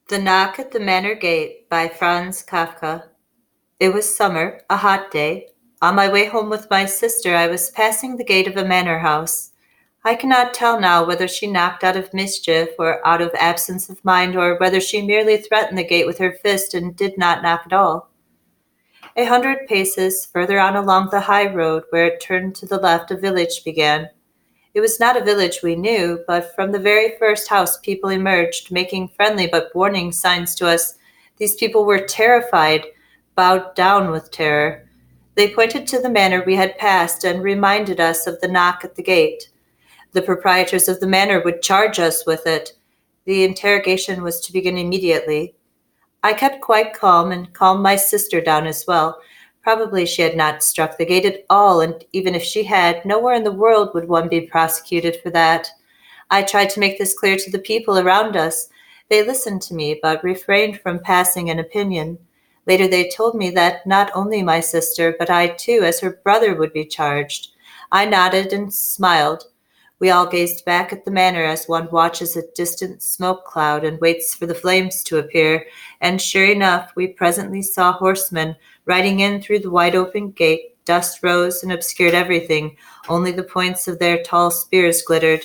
The Knock at the Manor Gate by Franz Kafka. It was summer, a hot day. On my way home with my sister, I was passing the gate of a manor house. I cannot tell now whether she knocked out of mischief or out of absence of mind, or whether she merely threatened the gate with her fist and did not knock at all. 100 paces further on along the high road, where it turned to the left, a village began. It was not a village we knew, but from the very first house people emerged, making friendly but warning signs to us. These people were terrified, bowed down with terror. They pointed to the manor we had passed and reminded us of the knock at the gate. The proprietors of the manor would charge us with it. The interrogation was to begin immediately. I kept quite calm and calmed my sister down as well. Probably she had not struck the gate at all, and even if she had, nowhere in the world would one be prosecuted for that. I tried to make this clear to the people around us. They listened to me, but refrained from passing an opinion. Later they told me that not only my sister, but I too, as her brother, would be charged. I nodded and smiled. We all gazed back at the manor as one watches a distant smoke cloud and waits for the flames to appear, and sure enough, we presently saw horsemen riding in through the wide open gate. Dust rose and obscured everything, only the points of their tall spears glittered.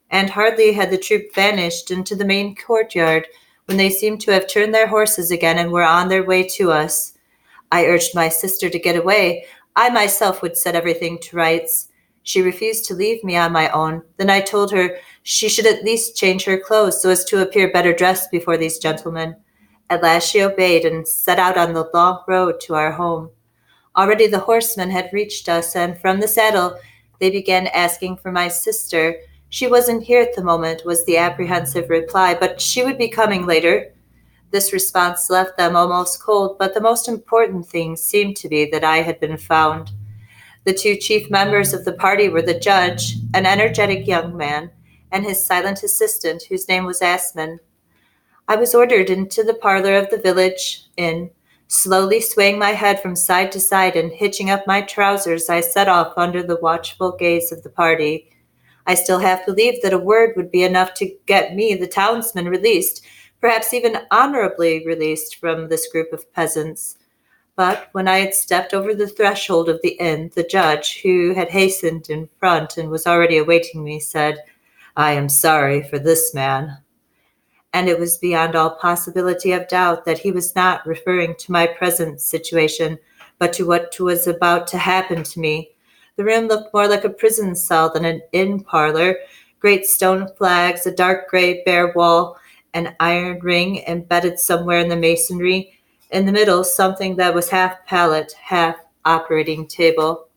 And hardly had the troop vanished into the main courtyard when they seemed to have turned their horses again and were on their way to us. I urged my sister to get away. I myself would set everything to rights. She refused to leave me on my own. Then I told her she should at least change her clothes so as to appear better dressed before these gentlemen. At last she obeyed and set out on the long road to our home. Already the horsemen had reached us, and from the saddle they began asking for my sister. She wasn't here at the moment, was the apprehensive reply, but she would be coming later. This response left them almost cold, but the most important thing seemed to be that I had been found. The two chief members of the party were the judge, an energetic young man, and his silent assistant, whose name was Asman. I was ordered into the parlor of the village inn. Slowly swaying my head from side to side and hitching up my trousers, I set off under the watchful gaze of the party. I still half believed that a word would be enough to get me, the townsman, released, perhaps even honorably released from this group of peasants. But when I had stepped over the threshold of the inn, the judge, who had hastened in front and was already awaiting me, said, "I am sorry for this man." And it was beyond all possibility of doubt that he was not referring to my present situation, but to what was about to happen to me. The room looked more like a prison cell than an inn parlor. Great stone flags, a dark gray bare wall, an iron ring embedded somewhere in the masonry. In the middle, something that was half pallet, half operating table.